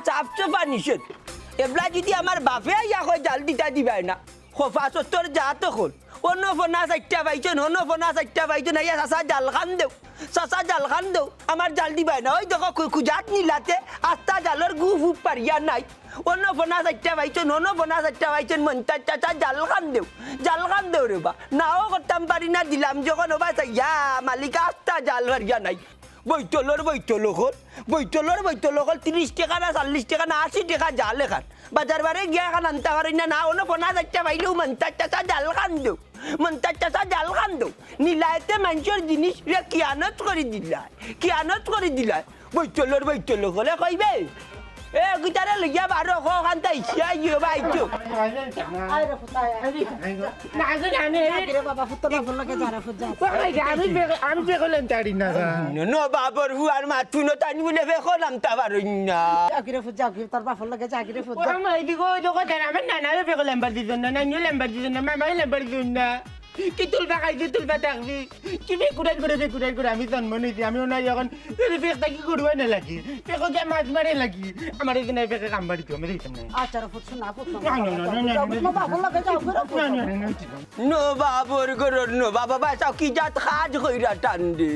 সাফ সাফা নিষেধ এবলা যদি আমার বাপে ইয়া হয় জাল দিতা দিবাই না খোফা সত্তর যা তখন অন্য ফোনা চারটা পাইছেন অন্য ফোনা চারটা পাইছেন আইয়া চাষা জাল খান দেও চাষা জাল খান দেও আমার জাল দিবাই না ওই দেখো খুজাত নিলাতে আস্তা জালর গু ফুপ পারিয়া নাই অন্য ফোনা চারটা পাইছেন অন্য ফোনা চারটা পাইছেন মনটা চাচা জাল খান দেও রে বা নাও করতাম পারি না দিলাম যখন ওবা ইয়া মালিকা আস্তা জাল পারিয়া নাই বৈতলর বৈতল 30 টাকা না 40 টাকা না 80 টাকা জাল এখান বাজার বারে গিয়া এখন আনতে পারি না অন্য ফোনা চারটা পাইলেও মনটা চাচা জাল খান দেও নিলাইতে মানুষের জিনিস কিয়ানত করে দিলাই বৈতলর হলে কইবে এ গিটারে লইয়া বারো খান তাই ইয়ে বাইছো নো বাবর হুয়ার মাথু ন তানি বলে বেখলাম তা পারই না তোর বাপর লাগে জাগিরে ফুট কি তুলবা খাইছি তুলবা থাকবি কি বেকুরাই করে আমি জন্ম নিয়েছি আমিও নাই এখন পেকটা কি করবাই না লাগি পেকে মাছ মারে লাগি আমার এখানে পেকে কাম বাড়ি আমি দিতাম না আচ্ছা ফুট শোনা ফুট বাপর লাগে যাও নো বাবর গরর নো বাবা বাসাও কি জাত খাজ কইরা টান্ডে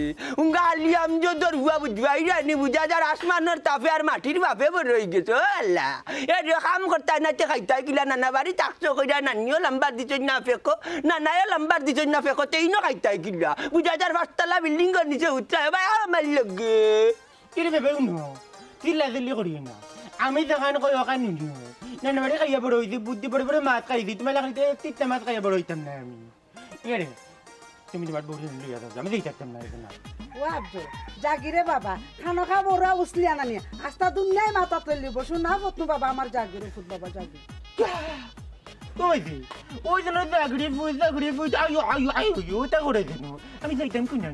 গালিয়াম যদর হুয়া বুঝবাই রানি বুঝা যার আসমানের তাপে আর মাটির বাপে বড় হয়ে গেছে আল্লাহ এ কাম করতে না খাইতে গিলা নানা বাড়ি তাকছো কইরা নানিও লম্বা দিছ না ফেকো নানায় লম্বার দিছ না ফেকো তেই ন খাইতে গিলা বুঝা যার পাঁচতলা বিল্ডিং এর নিচে উঠতে ভাই আমার লগে কি রে ভেবে উনো চিল্লি করি না আমি দেখান কই ওখান নিও নানা বাড়ি খাইয়া বড় হইছি বুদ্ধি বড় মাছ খাইছি তোমার লাগাইতে তিনটা মাছ খাইয়া বড় হইতাম না আমি কি রে তুমি তোমার বড় লিয়া দাও আমি দিই থাকতাম না এখানে ও আব্জো জাগিরে বাবা খানো খা বড়া উসলি আনানি আস্তা দুনিয়ায় মাথা তলি বসু না ফতনু বাবা আমার জাগিরে ফুট বাবা জাগিরে ওই জন্য জাগড়ি ফুট আয়ু তা করে দেন আমি যাইতাম কোনা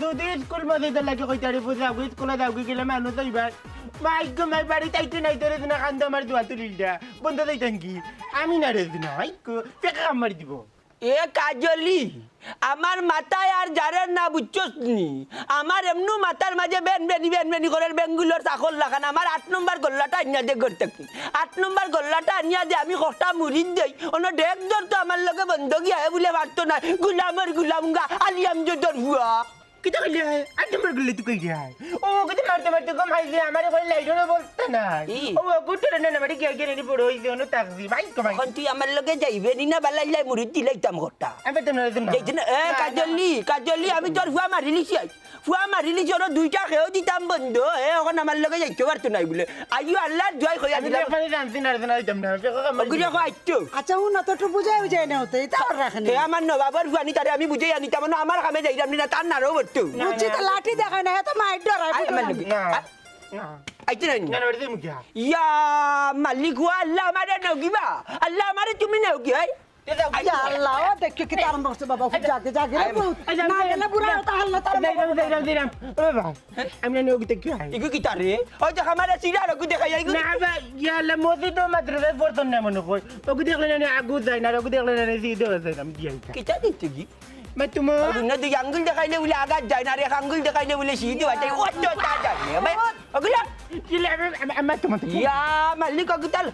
যদি স্কুল মাঝে লাগে কইতারে যাবো স্কুলে যাবো গেলে মানুষ যাইবার ভাগ্য মাই বাড়ি তাইতে নাই তোরে দিনা কান্দ আমার দোয়া তুলিলটা বন্ধ যাইতাম কি আমি না রে দিনা পেকা কাম মারি দিব এ কাজলি আমার মাথায় আর যারের না বুঝছস নি আমার এমনু মাথার মাঝে বেন করে বেঙ্গুলোর চাকল লাগান আমার 8 নম্বর গল্লাটা আনিয়া দে করতে কি 8 নম্বর গল্লাটা আনিয়া দে আমি কষ্টা মুড়ি দেই অন্য ডেক ধর তো আমার লগে বন্ধ গিয়া বলে পারতো না গুলাম গা আলিয়াম জোর হুয়া কিতা কইলে আট নম্বর গল্লি তুই কই যায় ও কত মারতে কম হাইছে আমারে কই লাইটরে বলতে না ও গুটরে না মারি গিয়ে নি বড় হইছে অন্য তাকজি ভাই কমাই এখন তুই আমার লগে যাইবে নি না বালাই মুড়ি দিলাইতাম ঘরটা আমি তো না এ কাজলি আমি তোর ফুয়া মারিলিছি ওর দুইটা খেয়েও দিতাম বন্ধ এখন আমার লগে যাইতে পারতো নাই বলে আইও আল্লাহ জয় হইয়া দিলাম আমি জানছি না দিতাম না ওগুলো আইতো আচ্ছা ও না তো একটু বুঝাই না হতে তা রাখেন আমার নবাবর ফুয়ানি তারে আমি বুঝাই আনিতাম না আমার কামে যাইতাম না তার নারও করতো বুঝছি তো লাঠি দেখায় না তো মাইর ডরাই আমার লগে আইতে নাই না বাড়িতে মুখিয়া ইয়া মালিক হুয়া আল্লাহ আমারে নগিবা আল্লাহ আমারে তুমি নগি হয় আচ্ছা আল্লাহ ও দেখো কি তারম বসে বাবা খুব জাগে না গেলে বুড়া হতা হল না তার দিলাম আমি না নগিতে কি হয় ইগু কি তারে ওই যে আমারে সিরা রগু দেখাই আইগু না বা ইয়ালে মতে তো মাদ্রাসায় পড়তো না মনে কই ওকে দেখলে না আগু যায় না ওকে দেখলে না সিধে যায় আমি দিই কিটা দিতে কি मैं तुम्हें ना तो आंगुल दिखाइले बोले आगा जाए ना रे आंगुल दिखाइले बोले सीधे बात है वो तो ता जाए भाई अगला मैं तुम्हें या मालिक को कितल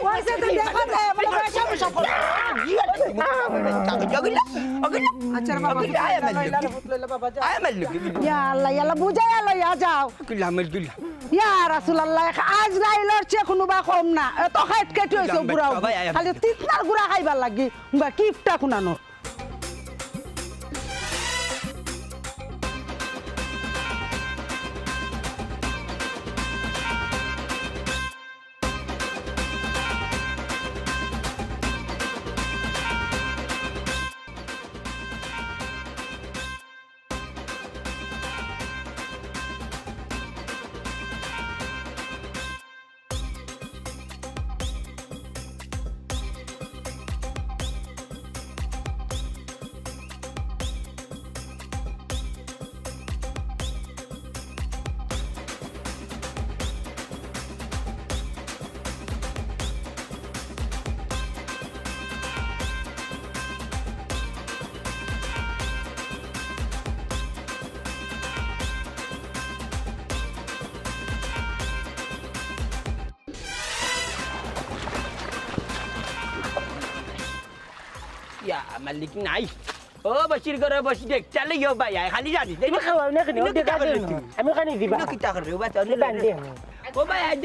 वैसे तो देखो तो बड़ा पैसा सब अगला अच्छा बाबा आया मालिक बाबा जा आया मालिक या अल्लाह बुझा या जाओ किला मालिक ইয়া রাসূলুল্লাহ আজ রাইলার চে কোনো বা কম না এত খাইট কেটে হইছে বুড়া খালি তিতনার গুড়া খাইবার লাগি বা কিফটা কুনানো মালিক নাই ও বসির ঘরে বসি দেখ চালে গিয়ে ভাই খালি জানি তুমি খাওয়াও না কেন দেখা আমি খানি দিবা কিতা করে বা বান্ধে ও ভাই আজ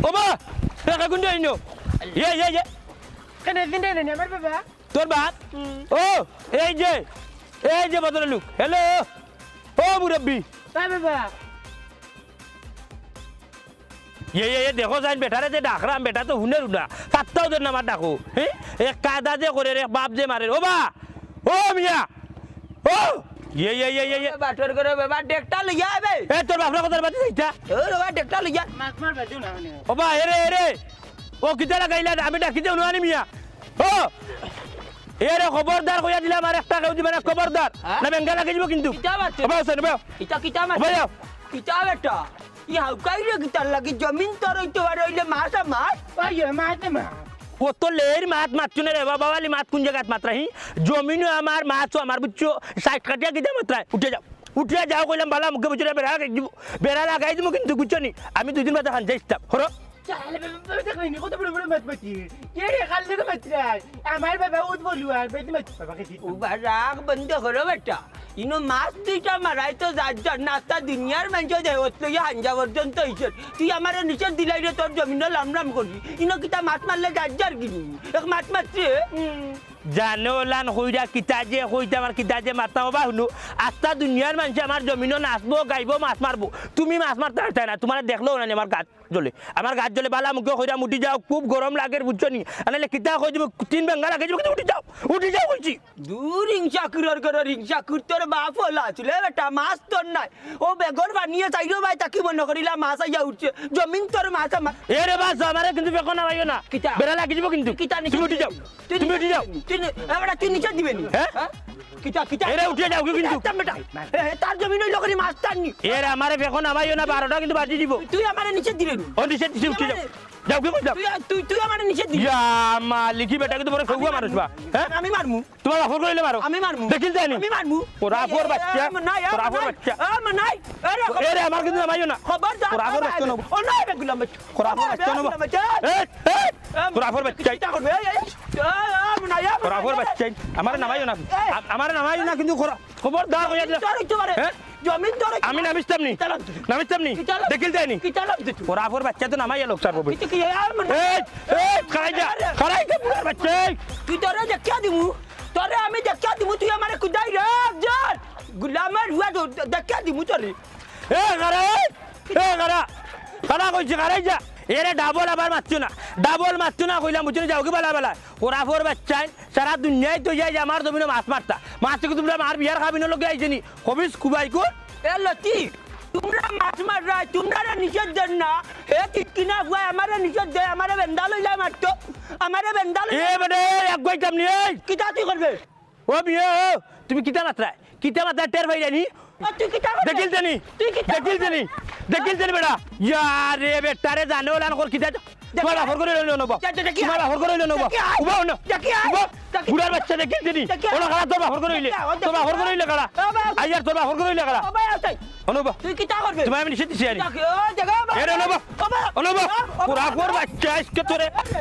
ও বা টাকা কোন যাই নো ইয়ে কেন দিন দেন আমার বাবা তোর বাপ ও এই যে বদল লোক হ্যালো ও মুরব্বি বাবা ये देखो जाइन बेटा रे ते डाकराम बेटा तो हुने रुना पत्ता उधर ना मत डाको हैं एक कायदा जे करे रे बाप जे मारे ओ बा ओ मिया ओ ये বাটর করে বাবা ডেকটা লইয়া আবে ए तोर बाप रे को तर बात इटा ও বাবা ডেকটা লইয়া মাছ মার বাজু না ओ बा एरे ओ किता लगाइला আমি ডাকি দেও না মিয়া ও এরে খবরদার কইয়া দিলাম আর একটা কইদি মানে খবরদার না বেঙ্গা লাগি যাব কিন্তু কিতা বাত ও বা সর বা কিতা কিতা মা ভাইয়া কিতা বেটা ই হাউ কাইরে কিতা লাগি জমিন তোর হইতে পারে হইলে মাছ আইয়ে মাছ মা ও তো লের মাত মাতছুনে রে বাবা वाली মাত কোন জায়গাত মাত্রাহি জমিন আমার মাছ আমার বুচ্চো 60 কাটিয়া কিটা মাত্রায় উঠে যাও কইলাম বালা মুখে বুচরে বেড়া লাগাই দিমু কিন্তু বুঝছনি আমি দুই দিন বাদে খান যাইতাম হরো চালে বাবা দেখনি কত বড় বড় মাছ পাচ্ছি কে রে খাল থেকে মাছ আমার বাবা উঠ বলু আর বেদি মাছ বাবা কে দিত ও রাগ বন্ধ করো বেটা ইনো মাছ দুইটা মারাই তো যার নাস্তা দুনিয়ার মানুষ দেহত লইয়া হাঞ্জা পর্যন্ত হইছে তুই আমার নিচে দিলাই রে তোর জমিন লাম করবি ইনো কিতা মাছ মারলে যার কিনি এক মাছ মারছে জানো লান হইরা কিতা যে হইতা আমার কিতা যে মারতাম বা শুনো আস্তা দুনিয়ার মানুষ আমার জমিনও নাচবো গাইবো মাছ মারবো তুমি মাছ মারতে পারতে না তোমার দেখলো না আমার গাছ জ্বলে বালা মুখে হইরা মুটি যাও খুব গরম লাগে বুঝছো নি আনালে কিতা কই দিব 3 বেঙ্গা লাগে দিব কিন্তু উঠি যাও কইছি দূর হিংসা কুর তোর বাপ হলা ছিল বেটা মাছ তোর নাই ও বেগর বানিয়ে চাইলো ভাই তাকে মনে করিলা মাছ আইয়া উঠছে জমিন তোর মাছ আমার এ রে বাস আমারে কিন্তু বেকো না ভাইও না কিতা? বেড়া লাগি দিব কিন্তু কিতা তুমি উঠি যাও তুমি উঠি যাও তুই নিচে দিবেন হ্যাঁ? কিতা এরে উঠে যাও কিন্তু বেটা তার জমিন ওই লোকের মাছ টাননি এ রে আমারে বেকো না ভাইও না 12টা কিন্তু বাজি দিব তুই আমার নিচে দিলেন ও নিচে উঠে যাও যাও কি যাও তুই আমার নিচে দিবি ইয়া মালিকি বেটা কিন্তু বড় খগুয়া মানুষ বা হ্যাঁ আমি মারমু তোমার অফর কইলে মারো আমি মারমু দেখিল জানি আমি মারমু কোরাফর বাচ্চা নাই কোরাফর বাচ্চা নাই এ রে আমার কিন্তু নামাইও না খবরদার কোরাফর বাচ্চা নব ও নাই বেগুলাম কোরাফর বাচ্চা নব কোরাফর বাচ্চা কিতা করবে নাই কোরাফর বাচ্চা আমার নামাইও না কিন্তু খবরদার কইয়া দিলা তোর হইতে পারে হ্যাঁ? জমিন তোর আমি নামিস্তাম নি দেখিল জানি কিতা লাভ দিত কোরাফর বাচ্চা তো নামাইয়া লোক সার ববে কিতা কি খারাই বুড়ার বাচ্চা তুই তোরে দেখা দিমু তোরে আমি দেখা দিমু তুই আমারে কুদাই রে জান গুলামের হুয়া দেখা দিমু তোরে খারা কইছে খারাই যা এরে ডাবল আবার মারছো না কইলাম বুঝছো যাও কি বালা কোরাফর বাচ্চাই সারা দুনিয়ায় তো যাই আমার জমিনে মাছ মারতা মাছ থেকে তোমরা মার বিয়ার খাবিনো লগে আইছেনি কবিস কুবাই কো এ লতি তোমরা মাছ মাররা তোমরা নিষেধ দেন না এ কিনা হুয়া আমারে নিষেধ দে আমারে বেন্দা লইলা মারতো আমারে বেন্দা এ বেডে এক গইতাম নি এই কিতা তুই করবে ও বিয়ে তুমি কিতা মাত্রা টের ভাই জানি তুই কিতা দেখিল জানি বেটা ইয়ারে বেটা রে জানো লান কর কিতা তোমার আফর করে লইলো নবা উবা না বুড়ার বাচ্চা দেখিল জানি ওলা খালা তোর আফর করে লইলে কালা আইয়ার তোর আফর করে লইলে কালা অনুবা তুই কিতা করবে তুমি আমি নিষেধ দিছি আনি ও জায়গা এরে অনুবা কোরাফর বাচ্চা আজকে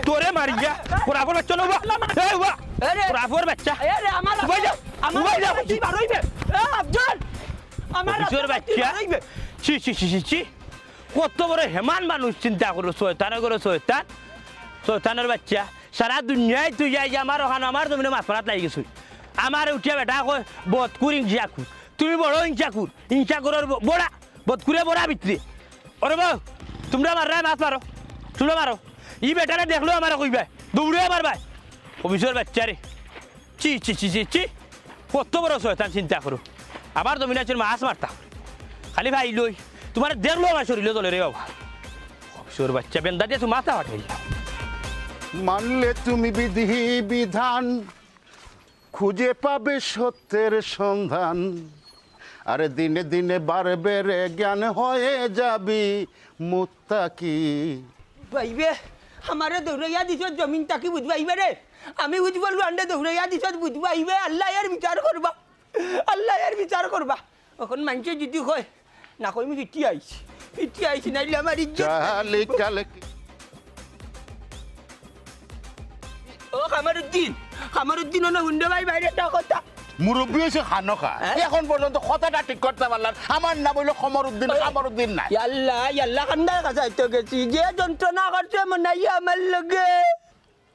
তোরে মারিয়া কোরাফর বাচ্চা অনুবা এই উবা কোরাফর বাচ্চা আরে আমার উবাই যাও তুই বারইবে এ আফজাল আমার কিশোর বাচ্চা ছি কত বড় হেমান মানুষ চিন্তা করলো শয়তানের বাচ্চা সারা দুনিয়ায় তুই যাই আমার ওখানে আমার জমিনে মাছ মারাত লাগি গেছুই আমার উঠিয়া বেটা কয় বদকুর হিংসাকুর তুমি বড় হিংসাকুরের বদকুরে বড়া ভিতরে ওরে বউ তোমরা মাররাই মাছ মারো তুলো মারো ই বেটারে দেখলো আমার কইবাই দৌড়ে আমার ভাই অফিসের বাচ্চা রে ছি কত বড় শয়তান চিন্তা করো আবার জমিনে আছে মাছ মারতা খালি ভাই লই তোমার দেখলো আমার শরীরে চলে রে বাবা অফিসের বাচ্চা বেন্দা দিয়ে তুমি মাথা ফাটাই মানলে তুমি বিধি বিধান খুঁজে পাবে সত্যের সন্ধান আরে দিনে দিনে বাড়বে রে জ্ঞান হয়ে যাবি মুত্তাকি ভাইবে আমারে দৌড়াইয়া দিছ জমিন তাকি বুঝবাইবে রে আমি বুঝব আন্ডে দৌড়াইয়া দিছ বুঝবাইবে আল্লাহ এর বিচার করবা এখন মানুষে যদি কয় না কই আমি ফিটি আইছি নাইলে আমার চালি কালে ও কামারুদ্দিন কামরুদ্দিন না হুন্ডে ভাই বাইরে একটা কথা মুরব্বী হয়েছে খানো খা এখন পর্যন্ত কথাটা ঠিক করতে পারলাম আমার নাম হইলো খমরুদ্দিন নাই ইয়াল্লা খান্দার কাছে তো গেছি যে যন্ত্রণা করছে মনাইয়া আমার লগে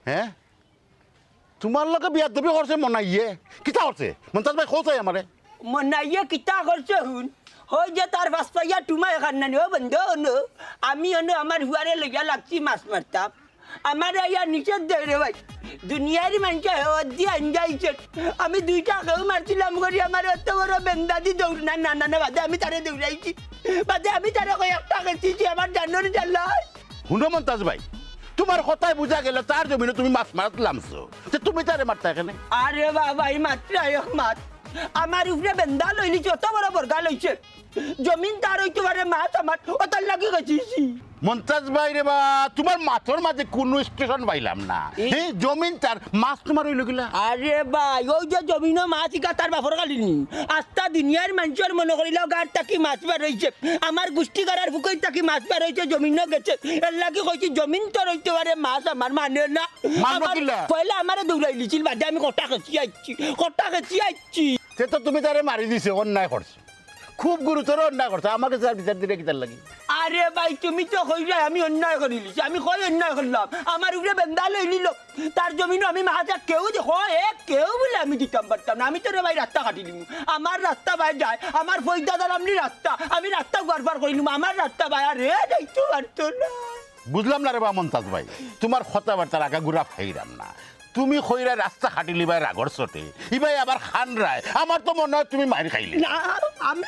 হ্যাঁ তোমার লগে বিয়া দাবি করছে মনাইয়ে কিতা করছে মন্তাজ ভাই খোঁজ আমারে মনাইয়া কিতা করছে হুন হই যে তার বাস্তাইয়া টুমা এখান না নিও বন্ধ হনো আমি হনো আমার হুয়ারে লইয়া লাগছি মাছ মারতাম আমার ইয়া নিচের দেয় ভাই দুনিয়ার মানুষ দিয়ে আনজাইছে আমি 2টা কেউ মারছিলাম করি আমার এত বড় বেন্দাদি দৌড় না না না বাদে আমি তারে দৌড়াইছি বাদে আমি তারে কয়েকটা গেছি আমার জানোর জ্বালা শুনো মন্তাজ ভাই তোমার কথায় বুঝা গেল তার জমিনে তুমি মাছ মারত লামছো তুমি তারে মারতা এখানে আরে বাবা এই মাত্র এক মাছ আমার উপরে বেন্দা লইলি যত বড় বর্গা লইছে জমিন তার হইতে পারে মাছ আমার ও তার লাগি গেছি মন্তাজ ভাই রে বা তোমার মাথর মাঝে কোনো স্টেশন পাইলাম না এই জমিন তার মাছ তোমার হইল গিলা আরে ভাই ওই যে জমিন মাছ ইকা তার বাপর গালিনি আস্তা দুনিয়ার মানুষের মনে করিল গাড় তাকি মাছ বের হয়েছে আমার গোষ্ঠী গাড়ার ফুকই তাকি মাছ বের হয়েছে জমিন গেছে এর লাগি কইছি জমিন তোর হইতে পারে মাছ আমার মানে না পয়লা আমার দৌড়াই লিছিল বাদে আমি কটা খেছি আইছি সে তো তুমি তারে মারি দিছে অন্যায় করছো খুব গুরুতর অন্যায় করছো আমাকে স্যার বিচার দিলে কিতার লাগি আরে ভাই তুমি তো কই যায় আমি অন্যায় করে লিছি আমি কই অন্যায় করলাম আমার উপরে বেন্দা লই নিল তার জমিনও আমি মাঝে কেউ কেউ বলে আমি দিতাম পারতাম না আমি তো রে ভাই রাস্তা কাটিলিম আমার রাস্তা ভাই যায় আমার ফৈদাদার আমনি রাস্তা আমি রাস্তা গড়বার করিলাম আমার রাস্তা ভাই আরে যাইতো পারতো না বুঝলাম না রে বা মন্তাজ ভাই তোমার কথাবার্তার আগা গুড়া ফাইরাম না তুমি খইরা রাস্তা খাটিলি ভাই রাগর চটে ইবাই আবার খান রায় আমার তো মনে হয় তুমি মারি খাইলি না আমি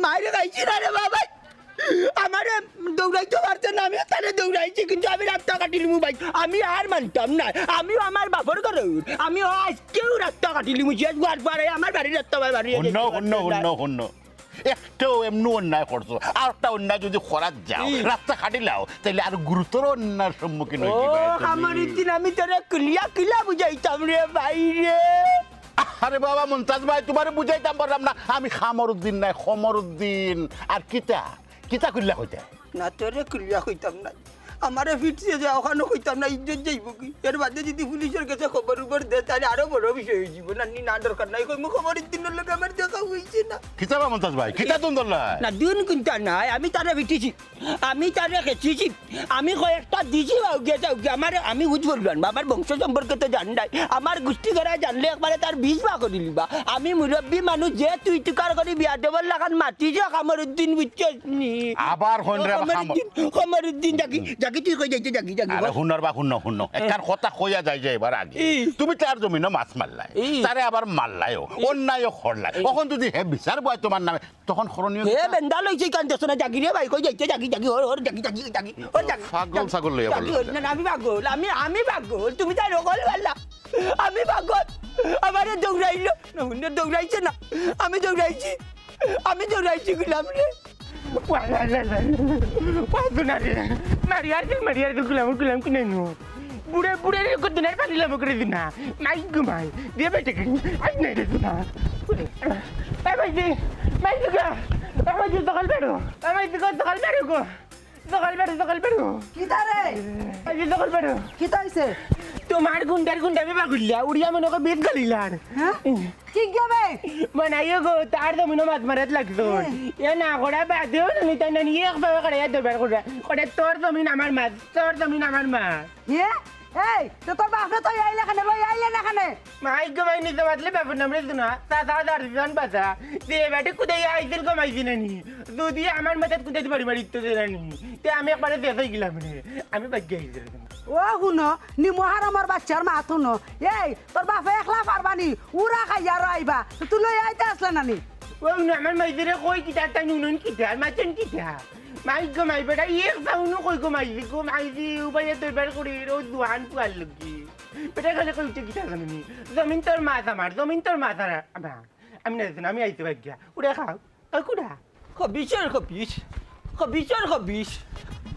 মাইরে খাইছি না রে বাবা আমারে দৌড়াইতে পারতো না আমি তারে দৌড়াইছি কিন্তু আমি রাস্তা কাটিলিম ভাই আমি আর মানতাম না আমিও আমার বাপর ঘরে আমি আজকেও রাস্তা কাটিলিম শেষ বার পারে আমার বাড়ির রাস্তা ভাই বাড়ি হন্য একটাও এমনি অন্যায় করছো আর একটা অন্যায় যদি করার যাও রাস্তা খাটিলাও তাহলে আর গুরুতর অন্যায়ের সম্মুখীন ও আমার দিন আমি তোরে কিলা বুঝাইতাম রে ভাই রে আরে বাবা মন্তাজ ভাই তোমারে বুঝাইতাম পারলাম না আমি খামরুদ্দিন নাই খমরুদ্দিন আর কিতা কইলা কইতা না তোরে কিলিয়া কইতাম না আমারে ফিটছে যে ওখানে কইতাম না ইজ্জত যাইব কি এর বাদে যদি পুলিশের কাছে খবর উপর দে তাহলে আরো বড় বিষয় হয়ে যাব না দরকার নাই কই খবরুদ্দিনের লোক আমার দেখা হইছে না কিতা বা মন্তাজ ভাই কিতা তুন্দর না দুন কুন্তা নাই আমি তারে বিটিছি আমি তারে খেছিছি আমি কয়েকটা দিছি আমার আমি বুঝ বললাম বাবার বংশ সম্পর্কে তো জান নাই আমার গোষ্ঠী ঘরা জানলে একবারে তার 20 ভাগ করে দিলিবা আমি মুরব্বী মানুষ যে তুই টুকার করে বিয়া দেবল লাগান মাতিছে কামরুদ্দিন বুঝছিস নি আবার হন রে কামরুদ্দিন জাকি তুই কই যাইতে জাকি আরে হুন্ন একবার কথা কইয়া যাই যে এবার আগে তুমি তার জমিনে মাছ মারলাই তারে আবার মারলাইও অন্যায়ও করলাই তখন যদি হে বিচার বয় তোমার নামে তখন করণীয় হে বেন্দা লইছে কান দেছ না জাকি রে ভাই কই যাইতে জাকি ওর জাকি ওর জাকি ছাগল লইয়া বল না আমি পাগল তুমি তাই রকল বললা আমি পাগল আমারে দৌড়াইলো না হুন্নে দৌড়াইছে না আমি দৌড়াইছি গুলাম রে মারিয়ার গুলাম কিনে নো বুড়ে দিনের পালিলাম করে দিনা মাই গুমাই দিয়ে বেটে আই নাই রে দিনা সকাল বেড়ো কি তাইছে তোমার গুন্ডার বেবা গুলিয়া উড়িয়া মনে করে বেদ গালিলার কি গবে মনাইও গো তার জমিনো মাছ মারাত লাগতো এ না করা বাদেও না তাই না নিয়ে একবার করে দরবার করে তোর জমিন আমার মাছ হে এই তো তোর বাপে তো আইলে খানে লই আইলে না খানে মাই গমাই নিতে বাদলে বাপের নামরে দুনা দাদা দারজন বাজা দে বেটে কুদাই আইদিন গমাইছি না নি যদি আমার মাথাত কুদাইতে বাড়ি তো দেরানি তে আমি একবারে দেখাই গেলাম রে আমি বাগ্য আইছি ও শুনো নি মহারামার বাচ্চার মা শুনো এই তোর বাপে একলা পারবানি উড়া খাইয়া আর আইবা তুই লই আইতে আসলে নানি ও না আমার মাইদের কই কিটা তা নুন কিটা মাচন কিটা মাই গমাই বেটা এক দাউনো কই গমাইছি উবাইয়া দরবার করে রো দুহান পুয়াল লগি বেটা গলে কই কিটা জানি জমিন তোর মাথা মার জমিন তোর মাথা আমি না জানি আমি আইতে বাগ্য উড়া খাও কুড়া খবিস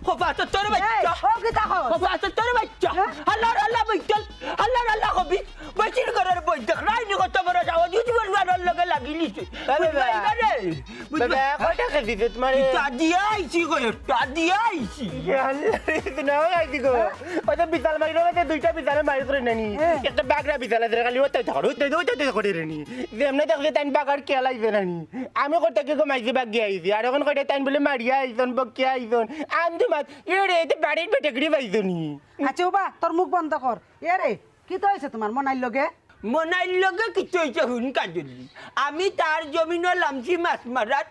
খোফাতো তোর বাচ্চা ও কিতা কও খোফাতো তোর বাচ্চা আল্লাহ বইতল আল্লাহ খবিস বচির করার বই দেখ রাই নি কত বড় যাও জুজ বলবার লগে লাগিলিছে আরে বাবা কয় টাকা দিতে তোমার দিয়া আইছি গো দিয়া আইছি বিশাল মারি রয়েছে দুইটা বিশালে মারি করে নানি একটা বাগড়া বিশাল আছে খালি ওটাই থাকো ওটাই করে রেনি যেমনি দেখলে তাই বাগার কে লাগবে নানি আমি কোথা কি মাইছি বাগিয়ে আইছি আর এখন কয়টা তাই বলে মারিয়া আইজন বকিয়া আইজন আমি তো মাছ এরে এতে বাড়ির বেটেগড়ি পাইছো নি আচ্ছা বাবা তোর মুখ বন্ধ কর এ রে কি তো হয়েছে তোমার মনাইর লগে মনাইর লগে কিছু হয়েছে হুন কাজলি আমি তার জমিনে লামছি মাছ মারার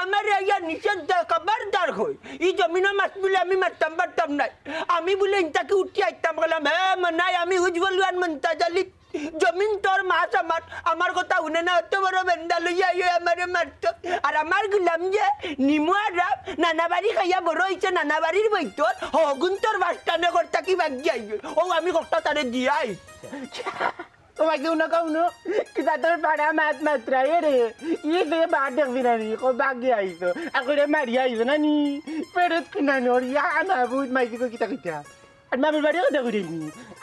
আমার ইয়া নিষেধ খবরদার হই এই জমিনে মাছ বলে আমি মারতাম পারতাম নাই আমি বলে ইনটাকে উঠি আইতাম গেলাম হ্যাঁ মনাই আমি হুজবল আন মন্তাজালি জমিন তোর মাছ আমার কথা শুনে না অত বড় বেন্দা লইয়া আমারে মারতো আর আমার গুলাম যে নিমুয়ারা নানা বাড়ি খাইয়া বড় হয়েছে নানা বাড়ির বইতর হগুন তোর বাসটানে করতা কি বাগি আইবে ও আমি কষ্ট তারে দিয়া আইছে তোমাকে উনা কাউনো কি তাদের পাড়া মাছ মাত্রা রে ই বাদ দেখবি না নি কো বাগি আইছো আর করে মারি আইছো না নি পেরত কিনা নর ইয়া না বুঝ মাইছি কো কিতা কিতা আর মামির বাড়ি কথা কইনি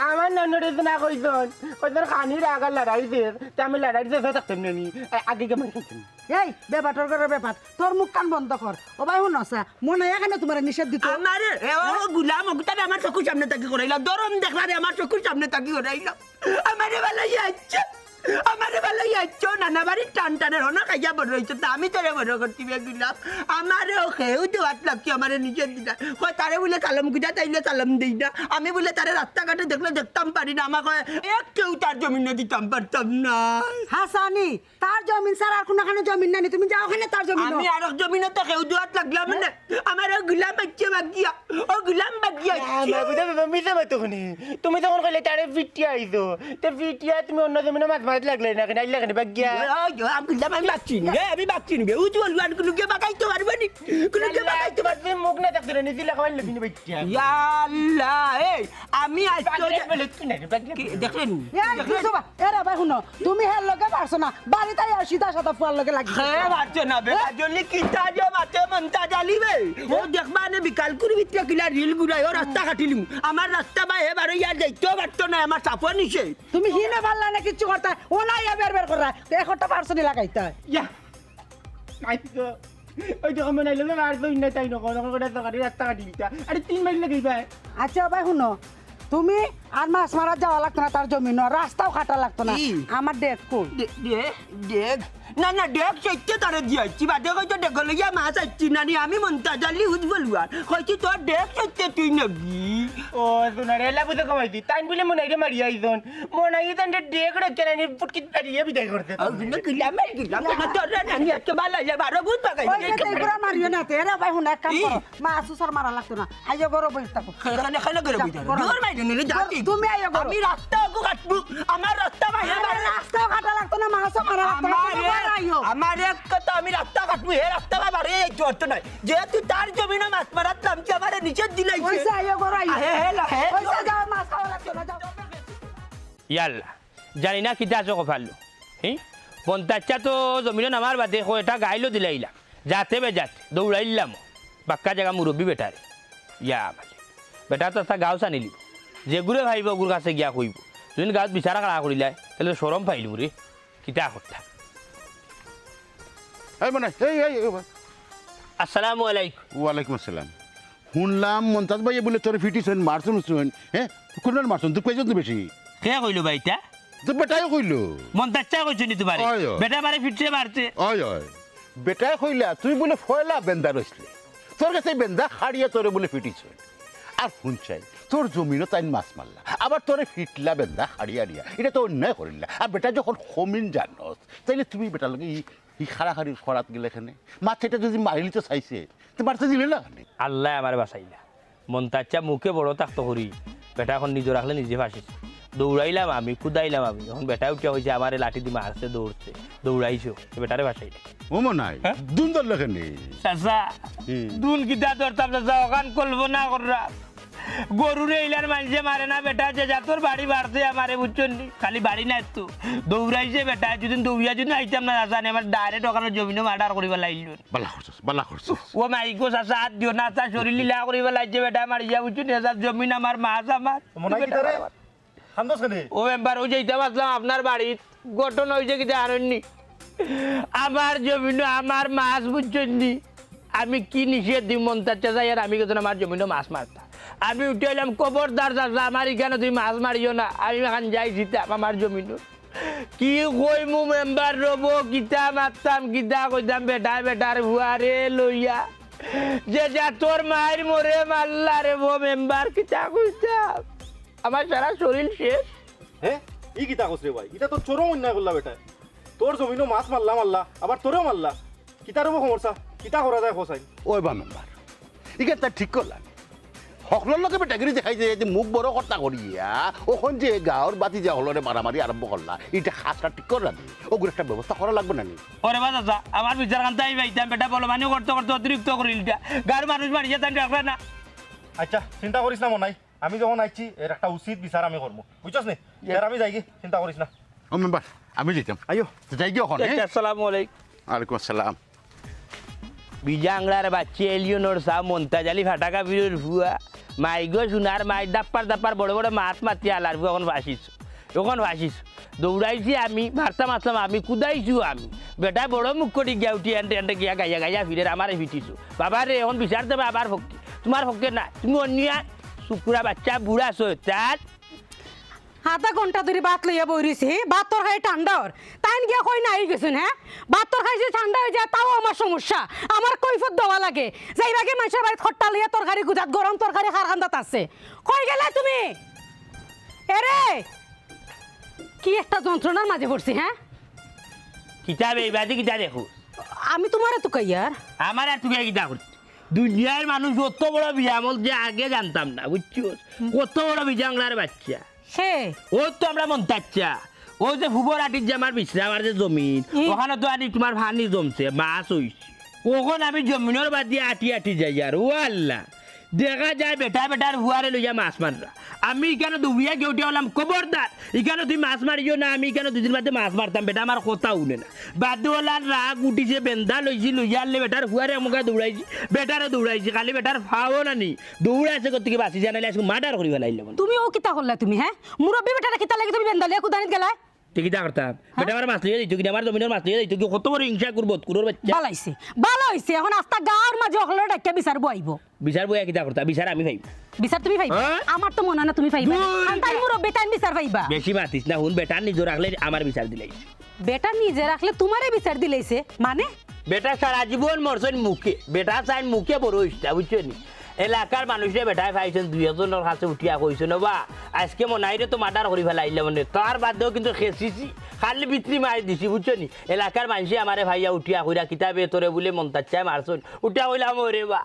আমার ননরে না কইছন কইছন খানির আগা লড়াই দে তে আমি লড়াই দে থাকতাম না নি আগে কে মারি খাইতাম এই বেবাটর করে ব্যাপার তোর মুখ কান বন্ধ কর ও ভাই শুন না মনে এখানে তোমার নিষেধ দিত আমার ও গুলাম ওটা আমার চোখের সামনে তাকি করাইলা দরম দেখলারে আমার চোখের সামনে তাকি করাইলা আমারে ভালো যাচ্ছে আমারে ভালো যাচ্ছে নানা বাড়ির টান টানের হনা খাইয়া বড় হয়েছে তা আমি তোরে বড় করতে গেলাম আমারে ও খেয়েও দেওয়ার লাগছে আমার নিজের দিদা কয় তারে বলে চালাম গুজা তাইলে চালাম দিই না আমি বলে তারে রাস্তাঘাটে দেখলে দেখতাম পারি না আমাকে এক কেউ তার জমিনে দিতাম পারতাম না হাসানি তার জমিন স্যার আর কোনখানে জমিন নাই তুমি যাও ওখানে তার জমিন আমি আর জমিনে তো খেউ দেওয়ার লাগলাম না আমার ও গুলাম বাচ্চা বাগিয়া ও গুলাম বাগিয়া মিশে মাতো তুমি তখন কইলে তারে ফিটিয়া আইছো তে ফিটিয়া তুমি অন্য জমিনে মাছ মাছ লাগলে না কেন আইলা কেন বাগিয়া আমি বাচ্চি নিবে উজ্জ্বল গান গুলোকে বাগাইতে পারবে নি গুলোকে বাগাইতে পারবে মুখ না দেখতে রে নিদিলা খাওয়াই লবি নি বাচ্চা আল্লাহ এই আমি আজ তো দেখেন এরে ভাই শুনো তুমি হের লগে পারছো না বাড়িতে আর সিধা সাদা ফুয়ার লগে লাগি হ্যাঁ বাচ্চা না বে জলি কিটা যে বাচ্চা মনটা জ্বালিবে ও দেখবা নে বিকাল করে ভিতরে কিলা রিল গুড়াই ও রাস্তা কাটিলিম আমার রাস্তা বা হে বারে ইয়া যাইতেও পারতো না আমার চাপও নিছে তুমি হিনে পারলা না কিছু করতে ও না ইয়া বের করা একটা পার্সনি লাগাইতা ইয়া আইতো ওই তো কমে নাইলে আর তো ইন্না তাই নকো নকো করে তো গাড়ি রাস্তা কাটি দিতা আরে 3 মাইল লাগাইবা আচ্ছা ভাই শুনো তুমি আর মাছ মারা যাওয়া লাগতো না তার জমিন রাস্তাও কাটা লাগতো না আমার ডেট কই দেখ না না দেখ সত্যি তারে দিয়েছি বাদে কইতো দেখ লইয়া মাছ আইছি নানি আমি মনটা জ্বালি উজ্জ্বল গান কইছি তোর দেখ সত্যি তুই নাকি ও সোনারে এলা বুঝে কমাইছি তাই বলে মনে আইরে মারি আইজন মনে আই তান ডেক রে কেন পুটকি তারিয়ে বিদায় করতে আর বিনা গিলাম না তোর নানি এত ভালো লাগে বারো বুঝ পাকাই ওই যে পুরা মারিও না তেরা ভাই শুন এক কাম করো মাছ উসার মারা লাগতো না আইজো গরো বইতা খানে করে বিদায় দূর মাইরে নিলে যাতি তুমি আইও গরো আমি রাস্তাও কাটবো আমার রাস্তা বাইরে রাস্তাও কাটা লাগতো না মাছও মারা লাগতো না আমার এক কথা আমি রাস্তা কাটবো হে রাস্তা বাড়ি যাইতে পারতো না যেহেতু তার জমিনে মাছ মারার দামকে আমার নিচের দিলাই ওইসা আইও গরো আইও হে হে ওইসা যাও মাছ খাওয়া লাগতো না যাও ইয়াল্লা জানি না কিতা আছো কফালো হ্যাঁ পঞ্চাশটা তো জমিনে নামার বাদে কয়টা গাইলো দিলাইলাম যাতে বে যাতে দৌড়াইলাম বাক্কা জায়গা মুরব্বী বেটারে ইয়া মানে বেটা তো একটা গাঁও চানিলি যেগুলো ভাইব ওগুর কাছে গিয়া কইব যদি গাঁত বিচারা কাড়া করিলাই তাহলে সরম পাইলো রে কিতা করতা এই মানে এই আসসালামু আলাইকুম ওয়ালাইকুম আসসালাম শুনলাম মন্তাজ ভাইয়ে বলে তোর ফিটিছেন মারছুন হ্যাঁ কোন মারছুন তুই পেয়েছ তো বেশি কে কইলো ভাইটা তো বেটাই কইল মন্তাচ্চা কইছো নি তোমারে ওই, ওই। বেটা বারে ফিটছে মারছে অয় বেটাই কইলা তুই বলে ফয়লা বেন্দা রইসলে তোর কাছে বেন্দা খাড়িয়া তোরে বলে ফিটিছ আর শুন চাই তোর জমিনও তাই মাছ মারলা আবার তোরে ফিটলা বেন্দা হাড়িয়া দিয়া এটা তো অন্যায় করিলা আর বেটা যখন কমিন জানস তাইলে তুমি বেটার লগে ই খাড়াখাড়ি খরাত গেলে এখানে মাথাটা যদি মারিলি তো চাইছে তো মারতে দিলে না আল্লাহ আমার বাঁচাইলা মন্তাচ্চা মুখে বড় থাকতো করি বেটা এখন নিজে রাখলে নিজে ফাঁসিছে দৌড়াইলাম আমি কুদাইলাম আমি যখন বেটা উঠা হয়েছে আমার লাঠি দিয়ে মারছে দৌড়ছে দৌড়াইছো বেটারে বাঁচাইলে ও মনাই দুন দল লেখেনি চাচা দুন কিতা ধরতাম চাচা ওখান করবো না কররা গরুরে ইলার মানুষে মারে না বেটা যে যা তোর বাড়ি বাড়ছে আমারে বুঝছেন খালি বাড়ি না তো দৌড়াইছে বেটা যদি দৌড়িয়া যদি আইতাম না চাচা আমার ডাইরেক্ট ওখানে জমিনে মার্ডার করিব লাগল বালা করছিস ও মাইকো চাচা হাত দিও না চা শরীর লীলা করিব লাগছে বেটা আমার ইয়া বুঝছেন জমিন আমার মাছ আমার ও মেম্বার ও যেতাম আসলাম আপনার বাড়িত গঠন হয়েছে কি জানেননি আমার জমিনো আমার মাছ বুঝছি আমি কি নিষেধ দিই মন্তাচ্ছা যাই আর আমি গেছেন আমার জমিনো মাছ মারতাম আমি উঠে এলাম খবরদার চাচা আমার এখানে তুই মাছ মারিও না আমি এখন যাই জিতাম আমার জমিনো কি কই মু মেম্বার রব কিতা মারতাম কিতা কইতাম বেটার হুয়ারে লইয়া যে যা তোর মায়ের মরে মারলা রে বো মেম্বার কিতা কইতাম আমার সারা শরীর শেষ হ্যাঁ ই কিতা কস রে ভাই এটা তো চোরও অন্যায় করলা বেটা তোর জমিনও মাছ মারলা আবার তোরেও মারলা কিতার সমস্যা কিতা করা যায় খোসাই ওই বা মেম্বার ইকে তা ঠিক করলাম সকলের লগে বেটাগিরি দেখাই যে মুখ বড় কর্তা করিয়া ওখন যে গাঁৱৰ বাতি যে হলরে মারামারি আরম্ভ করলা এটা হাতটা ঠিক করলাম ওগুলো একটা ব্যবস্থা করা লাগবে না নি ওরে বাজা আমার বিচার কান্তা আইবাইতাম বেটা বলো মানে করতে করতে অতিরিক্ত করিলটা গার মানুষ মারিয়ে তাই রাখবে না আচ্ছা চিন্তা করিস না মনাই আমি যখন আইছি এর একটা উচিত বিচার আমি করবো বুঝছস নি এর আমি যাই চিন্তা করিস না ও মেম্বার আমি যেতাম আইও যাই গিয়ে ওখানে আসসালামু আলাইকুম ওয়ালাইকুম আসসালাম বিজাংলার বাচ্চা এলিয়নোর সা মন্তাজালি ফাটাকা বিরুর ভুয়া মাইগো সোনার মাই দাপ্পার বড় বড় মাছ মাতি আলার ভুয়া এখন ভাসিস দৌড়াইছি আমি ভারতা মারতাম আমি কুদাইছো আমি বেটা বড় মুখ করি গিয়া উঠি এনতে গিয়া গাইয়া ফিরে আমারে ফিটিছো বাবা রে এখন বিচার দেবে আবার ভক্তি তোমার ভক্তি না তুমি অন্যা শুকুরা বাচ্চা বুড়া তার আধা ঘন্টা ধরে ভাত লইয়া বইরিছে ভাত তোর খাই ঠান্ডার তাই গিয়া কই নাই গেছেন হ্যাঁ ভাত তোর খাই যে ঠান্ডা হয়ে যায় তাও আমার সমস্যা আমার কৈফত দেওয়া লাগে যাইবাগে মানুষের বাড়িতে খট্টা লইয়া তরকারি গুজাত গরম তরকারি খারখান্দাত আছে কই গেলে তুমি এরে কি একটা যন্ত্রণার মাঝে পড়ছি হ্যাঁ কিতাব এই বাদে কিতা দেখো আমি তোমার তো কইয়ার আমার আর তুই কিতা করছি দুনিয়ার মানুষ কত বড় বিয়ামল যে আগে জানতাম না বুঝছো কত বড় বিজাংলার বাচ্চা সে ও তো আমরা মন্তাচ্ছা ও যে ফুবরাটির যে আমার বিশ্রাম আমার যে জমিন ওখানে তো আনি তোমার ফানি জমছে মাছ হইছে ওখানে আমি জমিনের বাদ দিয়ে আটি যাই আর ও আল্লাহ দেখা যায় বেটার হুয়ারে লইয়া মাছ মাররা আমি এখানে দুবিয়া কেউটে হলাম খবরদার এখানে তুই মাছ মারিও না আমি এখানে দুদিন বাদে মাছ মারতাম বেটা আমার কথা উনে না বাদ হলার রাগ উঠিছে বেন্দা লইছি লইয়া আনলে বেটার হুয়ারে আমাকে দৌড়াইছি বেটারে দৌড়াইছি খালি বেটার ফাও নানি দৌড়াইছে কত বাঁচি জানাইলে আজকে মার্ডার করি ফেলাইলে তুমি ও কিতা করলা তুমি হ্যাঁ মুরব্বী বেটারা কিতা লাগে তুমি বেন্দালিয়া কুদানিত গেলা কিতা করতাম বেটা আমার মাছ লিয়ে দিত কিন্তু আমার জমিনের মাছ লিয়ে দিত কি কত বড় হিংসা করবো কুরোর বাচ্চা ভালো হইছে এখন আস্তা গাঁর মাঝে অকলে ডাক্কা বিচারবো আইব বিচার বইয়া কিতা করতা বিচার আমি পাইব বিচার তুমি পাইবা আমার তো মনে না তুমি পাইবা তাই মুরব্বী তাই বিচার পাইবা বেশি মাতিস না হুন বেটা নিজে রাখলে আমার বিচার দিলাই বেটা নিজে রাখলে তোমারে বিচার দিলাইছে মানে বেটা সারা জীবন মরছেন মুখে বেটা চাইন মুখে বড় হইছে বুঝছো নি এলাকার মানুষে বেটায় পাইছেন 2 কাছে উঠিয়া কইছে না বা আজকে মনাইরে তো মার্ডার করি ফেলাইলে মানে তার বাদেও কিন্তু খেসিছি খালি বিত্রি মারি দিছি বুঝছো নি এলাকার মানুষে আমারে ভাইয়া উঠিয়া কইরা কিতাবে তোরে বলে মন্তাচ্ছায় মারছন উঠিয়া কইলাম ওরে বা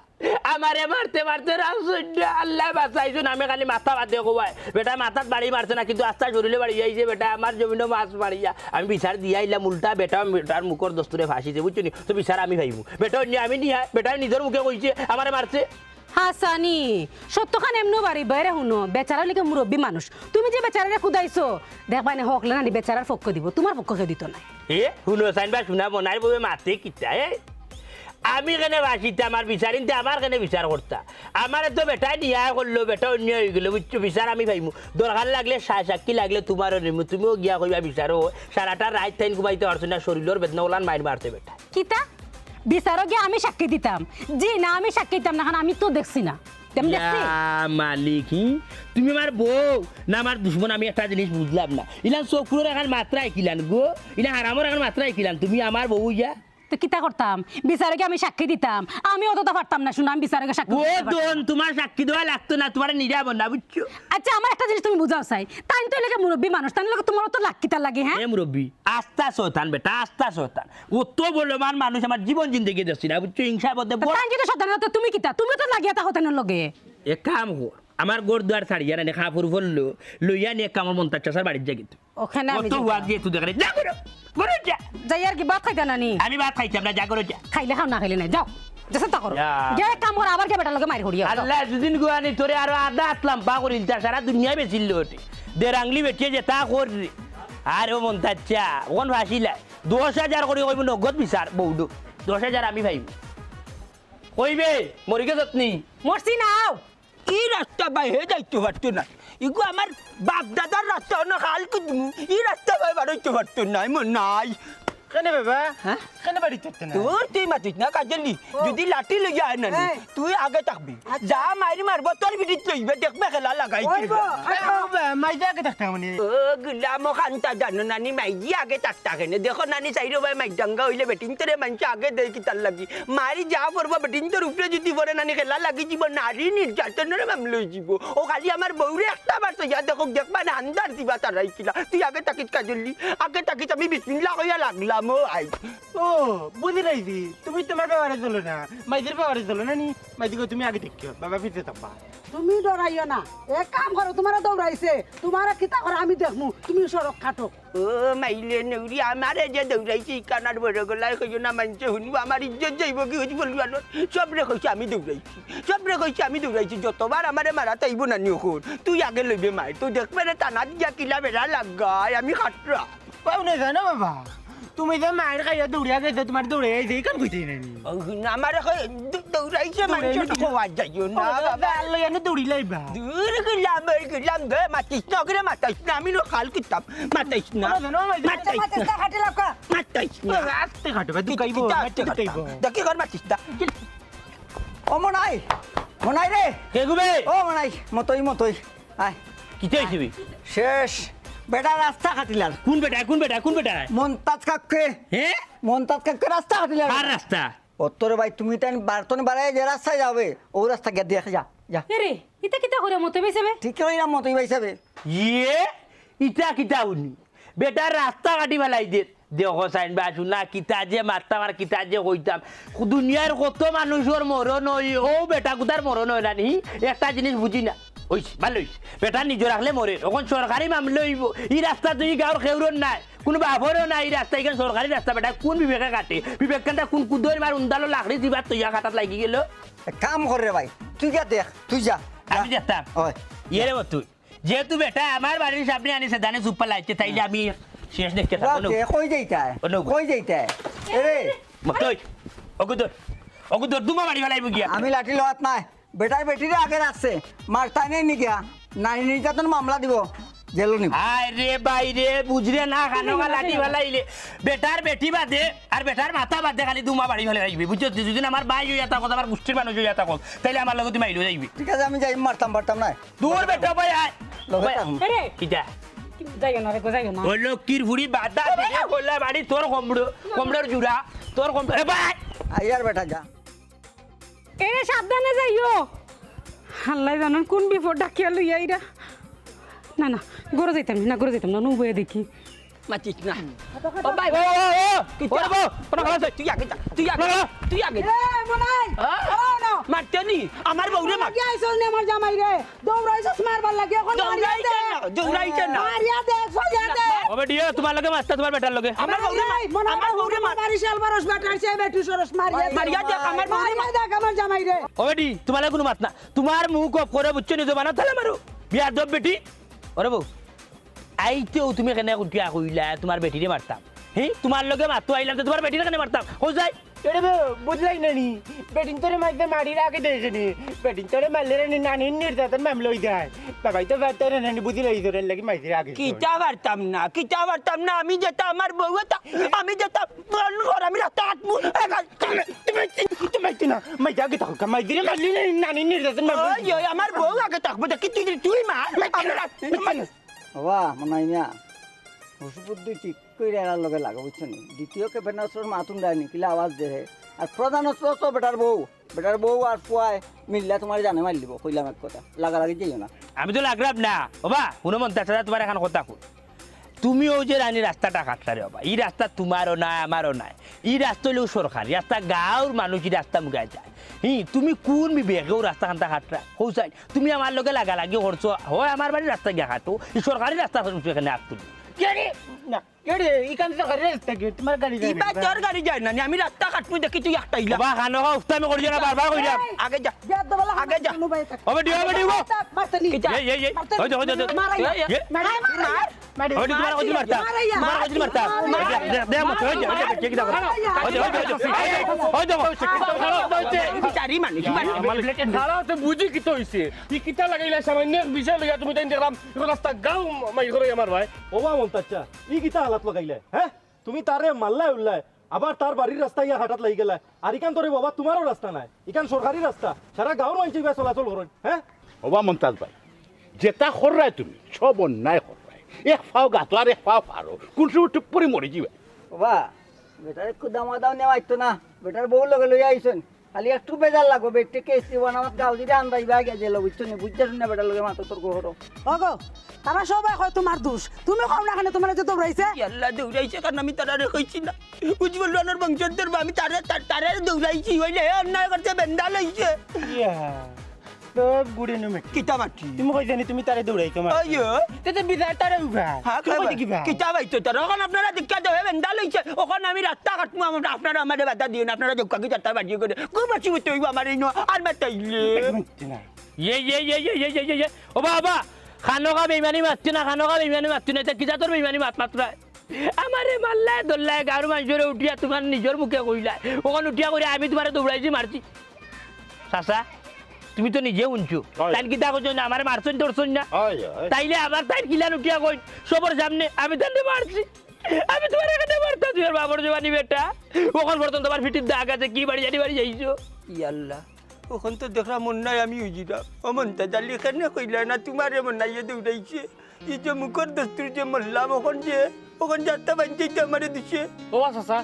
আমারে মারতে রাখছন আল্লাহ বাঁচাইছন আমি খালি মাথা বাদে কবাই বেটা মাথাত বাড়ি মারছে না কিন্তু আস্তা শরীরে বাড়ি যাইছে বেটা আমার জমিনও মাছ মারিয়া আমি বিচার দিয়া আইলাম উল্টা বেটা বেটার মুখর দস্তুরে ফাঁসিছে বুঝছো নি তো বিচার আমি ভাইবো বেটা অন্য আমি নিয়ে বেটা নিজের মুখে কইছে আমারে মারছে হাসানি সত্যখান এমনো বাড়ি বাইরে শুনো বেচারা লিখে মুরব্বী মানুষ তুমি যে বেচারারে খুদাইছো দেখবা না হকলে না বেচারার পক্ষ দিব তোমার পক্ষকে দিত না শুনো চাইবা শুনা মনাই ববে মাতে কিতা আমি কেনে বাসিতে আমার বিচারিনতে আমার কেনে বিচার করতা আমার তো বেটাই নিয়া করলো বেটা অন্য হয়ে গেলো বুঝছো বিচার আমি ভাইমু দরকার লাগলে সাক্ষী লাগলে তোমারও নিমু তুমিও গিয়া কইবা বিচারও সারাটা রাত টাইম ঘুমাইতে পারছো না শরীরের বেদনা ওলান মাইর মারতে বেটা কিতা বিচারও গিয়ে আমি সাক্ষী দিতাম জি না আমি সাক্ষী দিতাম না কারণ আমি তো দেখছি না মালিক তুমি আমার বউ না আমার দুশ্মন আমি একটা জিনিস বুঝলাম না ইলান চকুরের এখন মাত্রায় কিলান গো ইলা হারামর এখন মাত্রায় কিলান তুমি আমার বউ ইয়া তো কিতা করতাম বিচারকে আমি সাক্ষী দিতাম আমি অতটা পারতাম না শুনো আমি বিচারকে সাক্ষী ও দোন তোমার সাক্ষী দেওয়া লাগতো না তোমার নিরাব না বুঝছো আচ্ছা আমার একটা জিনিস তুমি বুঝাও চাই তাই তো এলাকা মুরব্বী মানুষ তাই লোক তোমার তো লাগ কিতা লাগে হ্যাঁ মুরব্বী আস্থা শতান বেটা আস্থা শতান ও তো বলবান মানুষ আমার জীবন জিন্দগি দেখছি না বুঝছো হিংসা বদে তাই যদি শতান তো তুমি কিতা তুমি তো লাগিয়া তা হতানোর লগে এক কাম কর আমার গোর দুয়ার ছাড়িয়া না খাপুর ফললো লইয়া নিয়ে কামর মন্তার চাষার বাড়ির যাই কিন্তু ওখানে আমি তো ওয়াজ দিয়ে তুই দেখালে যা করো করো যা যাই আর কি ভাত খাইতা নানি আমি ভাত খাইতাম না যা করো যা খাইলে খাও না খাইলে নাই যাও যেসব তা করো যে কাম কর আবার কে বেটার লগে মারি করিয়া আল্লাহ দুদিন গুয়ানি তোরে আরো আধা আসলাম পা করিল তা সারা দুনিয়ায় বেচিল ওটি দেড় আংলি বেচিয়ে যে তা করলি আর ও মন তাচ্ছা ওখান ভাসিলা 10,000 করে কইব নগদ বিচার বৌডু 10,000 আমি ভাইব কইবে মরিকে যত্নি মরছি নাও এই রাস্তা বাইরে যাইতে পারতো না ইগো আমার বাপ দাদার রাস্তা অন্য খাল কুদমু এই রাস্তা বাইরে বাড়াইতে পারতো না মন নাই কেনে বাবা হ্যাঁ? কেনে বাড়ি থাকতে না তুই মাতিস না কাজলি যদি লাঠি লই যায় না এই। তুই আগে থাকবি যা মারি মারব তোর বিটিত লইবে দেখবে খেলা লাগাই মাইজা আগে থাকতাম মানে ও গুলামো খান্তা জানো নানি মাইজি আগে থাকতা কেনে দেখো নানি চাইরো ভাই মাই ডাঙ্গা হইলে বেটিন তোরে মানুষ আগে দেয় কি তার লাগি মারি যা করবো বেটিন তোর উপরে যদি পরে নানি খেলা লাগি যাব নারী নির্যাতনের মামলা হয়ে যাব ও খালি আমার বউরে একটা বার তো যা দেখো দেখবা না আন্দার দিবা তারাই কিলা তুই আগে তাকিস কাজলি আগে তাকিস আমি বিসমিল্লাহ কইয়া লাগলাম ও আই ও বুঝি রাইছি তুমি তোমার ব্যবহারে চলো না মাইদের ব্যবহারে চলো না নি মাইদিকে তুমি আগে দেখিও বাবা পিছে থাকবা তুমি ডরাইও না এক কাম করো তোমার দৌড়াইছে তোমার কিতা করে আমি দেখমু তুমি সড়ক খাটো ও মাইলে নেউরি আমারে যে দৌড়াইছি কানার বড় গলায় কইও না মানছে শুনবো আমার ইজ্জত যাইব কি হইব বলবি আনো সব রে কইছি আমি দৌড়াইছি সব রে কইছি আমি দৌড়াইছি যতবার আমারে মারা তাইব না নিয়খন তুই আগে লইবে মাই তুই দেখবে না টানাত যা কিলা বেড়া লাগাই আমি খাটরা পাও না জানো বাবা তুমি যে মায়ের খাইয়া দৌড়িয়া গেছো তোমার দৌড়ে এই কাম কইতে নাই আমারে দৌড়াইছে মানুষ খোয়া যাইও না বাবা আল্লাহ এনে দৌড়ি লাইবা দূর গেলাম গে মাতিস না করে মাতাইস না আমি খাল কিতাম মাতাইস না মাতাইস না খাটে লাগা মাতাইস না আস্তে খাটবে দুকাইবো দুকাইবো দেখি ঘর মাতিস না ও মনাই মনাই রে কে গুবে ও মনাই মতই আয় কিতে হইছিবি শেষ বেটা রাস্তা কাটিলার কোন বেটা মন্তাজ কাককে হে রাস্তা কাটিলার আর রাস্তা অত্তর ভাই তুমি তাই বার্তন বাড়ায় যে রাস্তায় যাবে ও রাস্তা গিয়ে দেখে যা এরে ইতা কিতা করে মতে বেসবে ঠিক কইরাম মতই ভাইসাবে ইয়ে ইটা কিতা উনি বেটার রাস্তা কাটি ফেলাই দে দেখ সাইন বাসু না কিতা যে মারতাম আর কিতা যে কইতাম দুনিয়ার কত মানুষের মরণ হই ও বেটা কুতার মরণ হয় না নি একটা জিনিস বুঝি না ওইস ভালো হইস বেটা নিজে রাখলে মরে এখন সরকারি মামলা হইব এই রাস্তা তুই গাঁর খেউরন নাই কোনো বাবরও নাই এই রাস্তা এখানে সরকারি রাস্তা বেটা কোন বিবেকে কাটে বিবেক কান্তা কোন কুদর মার উন্দালো লাকড়ি দিবার তৈয়া কাটাত লাগি গেল কাম করে ভাই তুই যা দেখ তুই যা আমি যেতাম ওই ইয়ে রে তুই যেহেতু বেটা আমার বাড়ির সামনে আনিছে দানে চুপ্পা লাগছে তাইলে আমি শেষ দেখতে থাকবো কই যাইতায় অনু। কই যাইতায় এরে মতই অগুদর দুমা বাড়ি ফেলাইব গিয়া আমি লাঠি লওয়াত নাই বেটার বেটিরে আগে রাখছে মারতাই নেই নি গিয়া নারী নির্যাতন মামলা দিব জেলো নিব আয় রে বাই রে বুঝরে না খানোগা লাঠি ফেলাইলে বেটার বেটি বাদে আর বেটার মাথা বাদে খালি দুমা বাড়ি ফেলে রাখবি বুঝছো যদি আমার বাই হইয়া থাকো আমার গোষ্ঠীর মানুষ হইয়া থাকো তাইলে আমার লগত তুমি আইলো যাইবি ঠিক আছে আমি যাই মারতাম নাই দূর বেটা ভাই আয় লগে থাকুন। এরে কিটা যাইও না রে যাইও না ও লক্ষ্মীর ফুড়ি বাদা দিকে কইলা বাড়ি তোর কমড়োর জুড়া তোর কমড়ো এ ভাই আইয়ার বেটা যা এরে সাবধানে যাইও আল্লাহ জানেন কোন বিপদ ডাকিয়া লইয়া ইরা না গরো যাইতাম না নুবয়ে দেখি মাতিস না ও ভাই ও ওরে বো কোন খালাস তুই আগে যা তুই আগে এ মনাই আও না মারতে নি আমার বউরে মার কি আইছস নে আমার জামাই রে দৌড়াইছস মারবার লাগে এখন দৌড়াইতে না মারিয়া দে সরিয়া দে ওবে ডিও তোমার লগে মাস্তা তোমার বেটার লগে আমার বউরে মার বাড়ি শাল বারস বাটাইছে বেটু সরস মারিয়া দেখ আমার বউরে মার দেখ আমার জামাই রে ওবে ডি তোমার লগে কোনো মাত না তোমার মুখ অফ করে বুঝছো নি জবানা তাহলে মারো বিয়ার দব বেটি ওরে বউ আইতেও তুমি কেন কুটিয়া কইলা তোমার বেটিরে মারতাম হে তোমার লগে মারতো আইলাম তো তোমার বেটিরে কেন মারতাম হো যাই এরে বুঝলাই না নি বেটিন তোরে মাইতে মারির আগে দেখে নি বেটিন তোরে মারলে নি নানি নির্যাতন মামলা হই যায় বাবাই তো তোরে নানি বুঝি লই ধরে লাগি মাইতে আগে কিটা পারতাম না আমি যেটা আমার বউ আমি যেটা আমি রাস্তা কাটবো তুমি না মাইতে আগে থাকো মাইতে মারলি নানি নির্যাতন মামলা ওই আমার বউ আগে থাকবো দেখি তুই মার বাবা মনে মিয়া হুসুবুদ্ধি ঠিক করে এরার লগে লাগা বুঝছো নি দ্বিতীয় কে বেনাসর মাতুন দেয়নি কিলা আওয়াজ দেহে আর প্রধান অস্ত্র তো বেটার বউ আর ফুয়ায় মিললে তোমার জানে মার দিব কইলাম এক কথা লাগালাগি যাইও না আমি তো লাগলাম না বাবা কোনো মন তাছাড়া তোমার এখন কথা কই তুমি ওই যে রানী রাস্তাটা কাটলা রে বাবা এই রাস্তা তোমারও নাই আমারও নাই এই রাস্তা হলেও সরকারি রাস্তা গাঁর মানুষ এই রাস্তা মুগাই যায় তুমি কোন বিবেকেও রাস্তা খানটা কাটরা হৌসাই তুমি আমার লগে লাগালাগি করছো হয় আমার বাড়ির রাস্তা গিয়া কাটো এই সরকারি রাস্তা এখানে আগ তুলি না এরে ইকান তো করে রাস্তা কি তোমার গাড়ি যায় ইবা তোর গাড়ি যায় না আমি রাস্তা কাটবো দেখি তুই একটা ইলা বাবা খানো উস্তামি করছি না বারবার কইলাম আগে যা যা দবলা আগে যা ওবে ডিও মারতনি এই ওই তো মারাইয়া মার ওই তোমার কইছি মারতা তোমার কইছি মারতা দে মত ওই যে কি দাও ওই বিচারি মানে খালা তো বুঝি কিতো হইছে ই কিতা লাগাইলা সামান্য বিষয় লইয়া তুমি তাই দেখলাম রাস্তা গাও মাই করে আমার ভাই ওবা মমতাজা ই কিতা হালাত লাগাইলে হ্যাঁ তুমি তারে মাল্লাই উল্লাই আবার তার বাড়ির রাস্তা ইয়া হাটাত লাগি গেলা আর ইকান তোরে বাবা তোমারও রাস্তা নাই ইকান সরকারি রাস্তা সারা গাঁৱৰ মানুষ ইবা চলাচল করেন হ্যাঁ হবা মমতাজ ভাই যেটা খররায় তুমি সব অন্যায় খররায় এক ফাও গাতো আর এক ফাও ফারো কোন সময় টুপ করে মরে যাবে বাবা বেটার একটু দামা দাও নেওয়া আইতো না বেটার বউ লগে লই আইছেন খালি একটু বেজার লাগবো বেটে কেস দিব না আমার গাঁও দিতে আন্দাইবা গেছে বুঝছো না বুঝতে শুনে বেটার লগে মাথা তোর করো ওগো তারা সবাই কয় তোমার দোষ তুমি কম না কেন তোমার যে দৌড়াইছে আল্লাহ দৌড়াইছে কারণ আমি তারা রেখেছি না উজ্জ্বল রানার বংশধর আমি তারা দৌড়াইছি হইলে অন্যায় করতে বেন্দা লইছে সব গুড়ে নো মেটি কিতা মাটি তুমি কই জানি তুমি তারে দৌড়াইছো মা আইয়ো তেতে বিদায় তারে উভা হ্যাঁ তুমি কই কিবা কিতা বাইতো তারা ওখানে আপনারা দীক্ষা দেবে বেন্দা লইছে ওখানে আমি রাস্তা কাটবো আপনারা আমাদের বাধা দিন আপনারা যোগ্য কি চারটা বাজিয়ে করে খুব বাঁচি হইতে হইব আমার এই আর বাতাইলে ও বাবা খানোকা বেইমানি মারছি না খানোকা বেইমানি মারছি না কিতা তোর বেইমানি মাত্র আমারে মাল্লায় দোল্লায় গাঁর মানুষের উঠিয়া তোমার নিজের মুখে কইলা ওখানে উঠিয়া করে আমি তোমার দৌড়াইছি মারছি চাচা তুমি তো নিজে শুনছো তাই কিতা করছো না আমার মারছন ধরছন না তাইলে আবার তাই কিলান উঠিয়া কই সবর সামনে আমি তাহলে মারছি আমি তোমার এখানে মারতা তুই বাবার জবানি বেটা ওখান পর্যন্ত তোমার ফিটির দাগ আছে কি বাড়ি জানি বাড়ি যাইছো ইয়াল্লা ওখান তো দেখলাম মন নাই আমি উজিরা ও মনটা জালি এখানে কইলা না তোমার মন নাই দৌড়াইছে এই যে মুখর দস্তুর যে মল্লাম ওখান যাত্রা বাঞ্চাইতে আমারে দিছে ও চাচা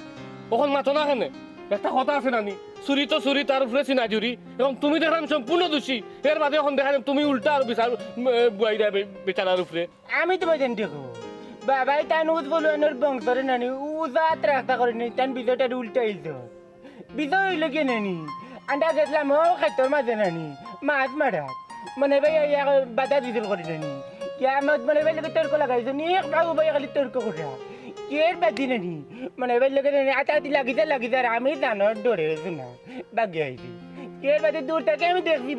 ওখান মাথো না কেনে একটা কথা আছে নানি চুরি তো চুরি তার উপরে চিনা জুরি এবং তুমি দেখলাম সম্পূর্ণ দোষী এর বাদে এখন দেখালাম তুমি উল্টা আর বিচার বুয়াই দেবে বেচারার উপরে আমি তো বাজেন দেখো বাবাই তাই নুজ বলো এনর বংশরে নানি উজাত রাস্তা করে নি তান বিজয়টা উল্টাইছো বিজয় হইলে কে নানি আন্ডা দেখলাম ও খাইতর মাঝে নানি মাছ মারাত মানে ভাই বাধা দিছিল করে নানি क्या मत मने भाई लगे तर्क लगाई तो नहीं एक भाग भाई खाली तर्क कर रहा केर बादी नहीं मने भाई लगे नहीं आता लगी जा आमी जानो डोरे सुना भाग्य आई थी केर बादी दूर तक আমি দেখবি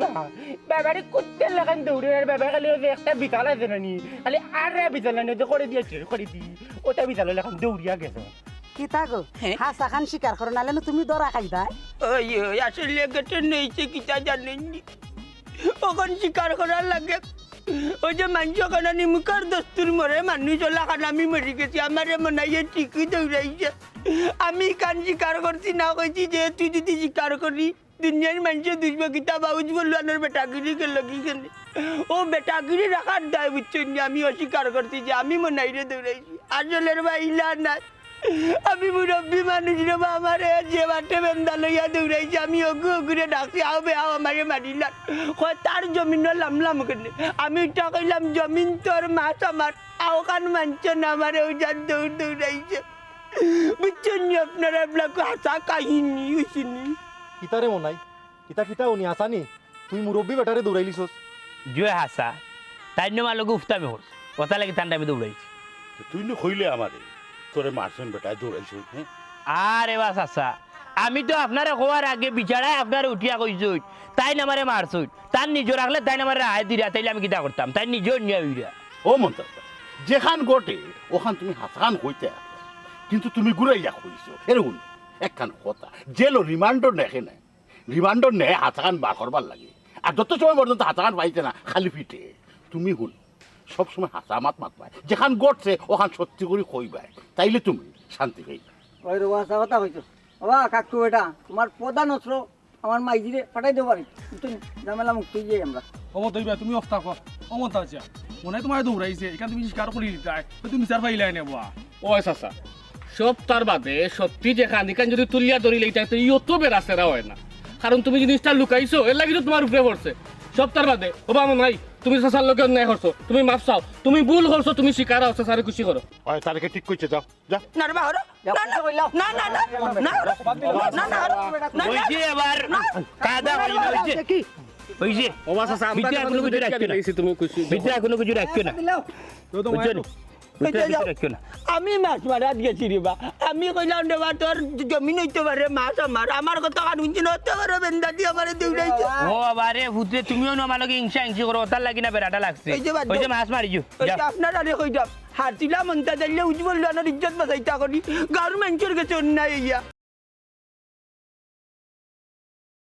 বাবারে কুত্তে লাগান দৌড়ে আর বাবা খালি একটা বিতালা জানি খালি আর বিতালা নে তো করে দিয়েছে করে দি ওটা বিতালা লাগান দৌড়িয়া গেছে কিতা গো হাসা খান শিকার করো নালে তুমি দরা খাইবা ওই আসলে গেটে নেইছে কিতা জানেননি ওখান শিকার করার লাগে ওই যে মানুষ ওখানে নিমুখার দস্তুর মরে মানুষ ওলাখান আমি মরি গেছি আমার মনে হয় ঠিকই দৌড়াইছে আমি কান শিকার করছি না কইছি যে তুই যদি শিকার করি দুনিয়ার মানুষের দুষবে কিতা বাউজ বললো আমার বেটাগিরি গেল কি ও বেটাগিরি রাখার দায় বুঝছেন আমি অস্বীকার করছি যে আমি মনে হয় দৌড়াইছি আসলে বাইলা না আমি মুরব্বী মানুষ রে আমার যে বাটে বেন্দা লইয়া দৌড়াইছি আমি অগুরে ডাকছি আও বে আও আমারে মারিলাম তার জমিন লামলাম কেন আমি এটা কইলাম জমিন তোর মাছ আমার আও কান মানছে না আমারে ওই যার দৌড়াইছে বুঝছেন আপনারা আপনাকে হাসা কাহিনী বুঝিনি কিতারে মনাই কিতা উনি আসানি তুই মুরব্বী বেটারে দৌড়াইলিছস জুয়ে হাসা তাই নমার লোক উফতামে হল কথা লাগে তার আমি দৌড়াইছি তুই নো কইলে আমারে তোরে মারছন বেটায় দৌড়াইছ হ্যাঁ আরে বাস আসা আমি তো আপনারা হওয়ার আগে বিচারায় আপনারা উঠিয়া কইছই তাই নামারে মারছই তার নিজে রাখলে তাই নামারে রায় দিরা তাইলে আমি কিতা করতাম তাই নিজেও নিয়ে উইরা ও মন্তাজ যেখান গোটে ওখান তুমি হাসান হইতে কিন্তু তুমি ঘুরাইয়া কইছো এরকম একখান কথা জেলো রিমান্ডর নেখে নাই রিমান্ডর নেয় হাসান বার করবার লাগে আর যত সময় পর্যন্ত হাসান পাইছে না খালি পিঠে তুমি হুন সবসময় হাসা মাত পায় যেখান গড়ছে ওখান সত্যি করে কইবাই তাইলে তুমি শান্তি পাইবে ওই রোবা আসা কথা কইছো বাবা কাকু বেটা তোমার প্রধান অস্ত্র আমার মাইজিরে পাঠাই দেবো পারি ঝামেলা মুক্তি যাই আমরা অমত হইবা তুমি অফ থাকো অমত আছে মনে তোমার দৌড়াইছে এখান তুমি স্বীকার করি দিতাই তুমি চার পাইলাই নেবা ও চাচা সব তার বাদে সত্যি যেখান এখান যদি তুলিয়া ধরিলে তো ইয়ত বেড়াছেরা হয় না কারণ তুমি জিনিসটা লুকাইছো এর লাগি তো তোমার উপরে পড়ছে সব তার বাদে ওবা মন নাই তুমি চাচার লোকে অন্যায় করছো তুমি মাপ চাও তুমি ভুল করছো তুমি স্বীকার হচ্ছে স্যারে খুশি করো ওই তারকে ঠিক কইছে যাও যা না রে বাহর না না না না না না ওইছে এবার কাদা হইছে কি ওইছে ওবা চাচা আমরা ভিতরে কোনো কিছু রাখছো না তুমি খুশি ভিতরে কোনো কিছু রাখছো না তো তো রাখছো না আমি মাছ মারাত গেছি রে বা আমি কইলাম রে বা তোর জমিন হইতে পারে মাছ আমার কথা কানুন চিন হতে পারে বেন্দা দিয়ে আমারে দৌড়াইছে ও বারে ভূতে তুমিও না আমাকে হিংসা করো তার লাগি না বেড়াটা লাগছে ওই যে মাছ মারিছো আপনারা রে কইতাম হাতিলা মন্তা দিলে উজ্জ্বল রানার ইজ্জত বাঁচাইতা করি গাঁর মানুষের কাছে অন্যায় ইয়া